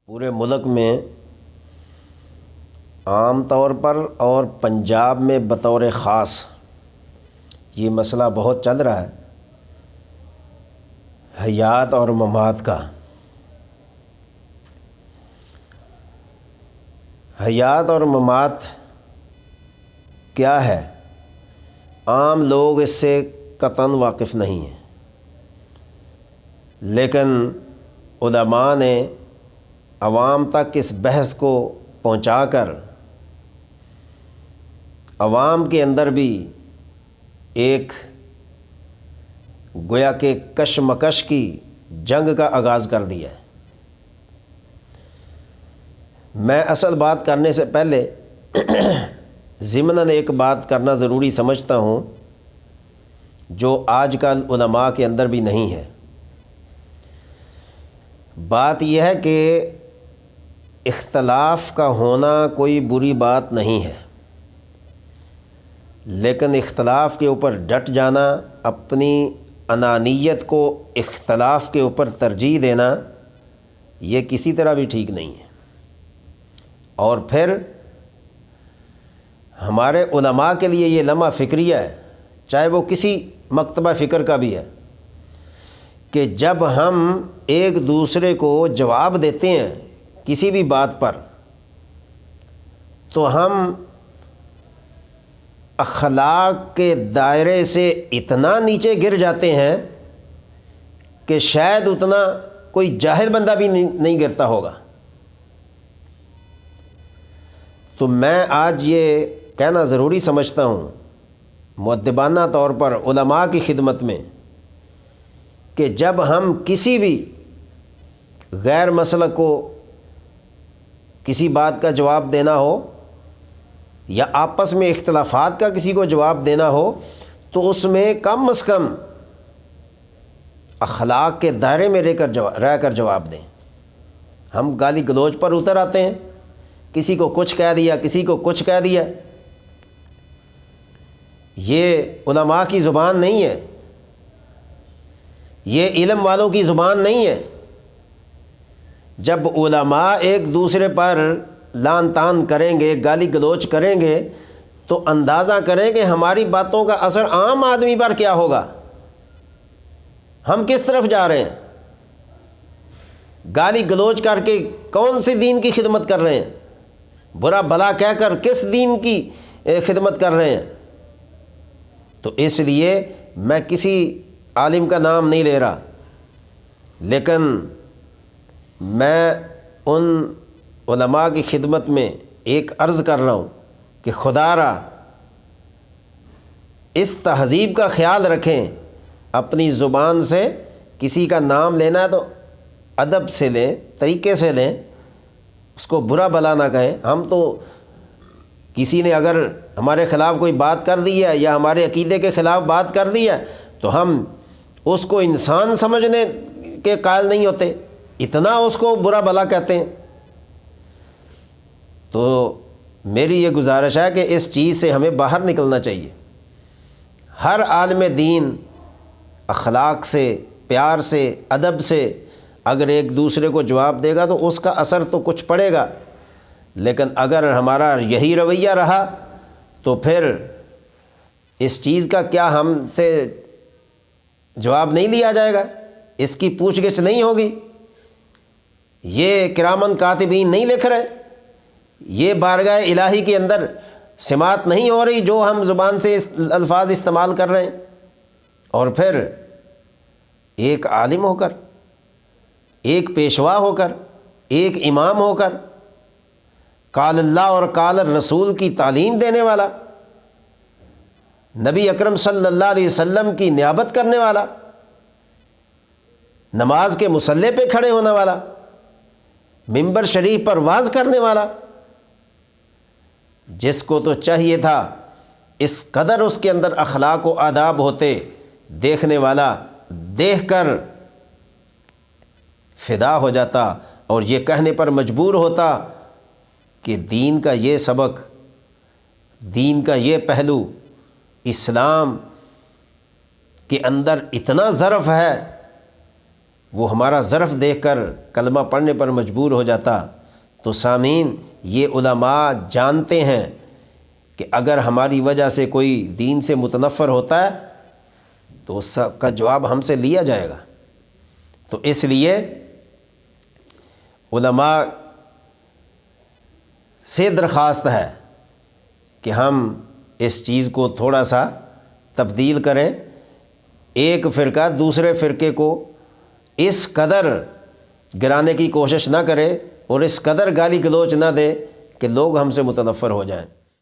پورے ملک میں عام طور پر اور پنجاب میں بطور خاص یہ مسئلہ بہت چل رہا ہے حیات اور ممات کا۔ حیات اور ممات کیا ہے؟ عام لوگ اس سے قطعاً واقف نہیں ہیں، لیکن علماء نے عوام تک اس بحث کو پہنچا کر عوام کے اندر بھی ایک گویا کہ کشمکش کی جنگ کا آغاز کر دیا ہے۔ میں اصل بات کرنے سے پہلے ضمناً ایک بات کرنا ضروری سمجھتا ہوں جو آج کل علماء کے اندر بھی نہیں ہے۔ بات یہ ہے کہ اختلاف کا ہونا کوئی بری بات نہیں ہے، لیکن اختلاف کے اوپر ڈٹ جانا، اپنی انانیت کو اختلاف کے اوپر ترجیح دینا، یہ کسی طرح بھی ٹھیک نہیں ہے۔ اور پھر ہمارے علماء کے لیے یہ لمحہ فکریہ ہے، چاہے وہ کسی مکتبہ فکر کا بھی ہے، کہ جب ہم ایک دوسرے کو جواب دیتے ہیں کسی بھی بات پر تو ہم اخلاق کے دائرے سے اتنا نیچے گر جاتے ہیں کہ شاید اتنا کوئی جاہل بندہ بھی نہیں گرتا ہوگا۔ تو میں آج یہ کہنا ضروری سمجھتا ہوں مؤدبانہ طور پر علماء کی خدمت میں کہ جب ہم کسی بھی غیر مسلک کو کسی بات کا جواب دینا ہو یا آپس میں اختلافات کا کسی کو جواب دینا ہو تو اس میں کم از کم اخلاق کے دائرے میں رہ کر جواب دیں۔ ہم گالی گلوچ پر اتر آتے ہیں، کسی کو کچھ کہہ دیا، کسی کو کچھ کہہ دیا۔ یہ علماء کی زبان نہیں ہے، یہ علم والوں کی زبان نہیں ہے۔ جب علماء ایک دوسرے پر لعن طعن کریں گے، گالی گلوچ کریں گے تو اندازہ کریں کہ ہماری باتوں کا اثر عام آدمی پر کیا ہوگا، ہم کس طرف جا رہے ہیں۔ گالی گلوچ کر کے کون سی دین کی خدمت کر رہے ہیں، برا بھلا کہہ کر کس دین کی خدمت کر رہے ہیں۔ تو اس لیے میں کسی عالم کا نام نہیں لے رہا، لیکن میں ان علماء کی خدمت میں ایک عرض کر رہا ہوں کہ خدا را اس تہذیب کا خیال رکھیں، اپنی زبان سے کسی کا نام لینا ہے تو ادب سے لیں، طریقے سے لیں، اس کو برا بھلا نہ کہیں۔ ہم تو کسی نے اگر ہمارے خلاف کوئی بات کر دی ہے یا ہمارے عقیدے کے خلاف بات کر دی ہے تو ہم اس کو انسان سمجھنے کے قائل نہیں ہوتے، اتنا اس کو برا بھلا کہتے ہیں۔ تو میری یہ گزارش ہے کہ اس چیز سے ہمیں باہر نکلنا چاہیے۔ ہر عالم دین اخلاق سے، پیار سے، ادب سے اگر ایک دوسرے کو جواب دے گا تو اس کا اثر تو کچھ پڑے گا، لیکن اگر ہمارا یہی رویہ رہا تو پھر اس چیز کا کیا ہم سے جواب نہیں لیا جائے گا، اس کی پوچھ گچھ نہیں ہوگی۔ یہ کرامن کاتبین نہیں لکھ رہے، یہ بارگاہ الہی کے اندر سماعت نہیں ہو رہی جو ہم زبان سے الفاظ استعمال کر رہے ہیں۔ اور پھر ایک عالم ہو کر، ایک پیشوا ہو کر، ایک امام ہو کر، قال اللہ اور قال الرسول کی تعلیم دینے والا، نبی اکرم صلی اللہ علیہ وسلم کی نیابت کرنے والا، نماز کے مصلی پہ کھڑے ہونے والا، ممبر شریف پر واز کرنے والا، جس کو تو چاہیے تھا اس قدر اس کے اندر اخلاق و آداب ہوتے، دیکھنے والا دیکھ کر فدا ہو جاتا اور یہ کہنے پر مجبور ہوتا کہ دین کا یہ سبق، دین کا یہ پہلو اسلام کے اندر اتنا ظرف ہے وہ ہمارا ظرف دیکھ کر کلمہ پڑھنے پر مجبور ہو جاتا، تو سامعین یہ علماء جانتے ہیں کہ اگر ہماری وجہ سے کوئی دین سے متنفر ہوتا ہے تو اس کا جواب ہم سے لیا جائے گا۔ تو اس لیے علماء سے درخواست ہے کہ ہم اس چیز کو تھوڑا سا تبدیل کریں، ایک فرقہ دوسرے فرقے کو اس قدر گرانے کی کوشش نہ کرے اور اس قدر گالی گلوچ نہ دے کہ لوگ ہم سے متنفر ہو جائیں۔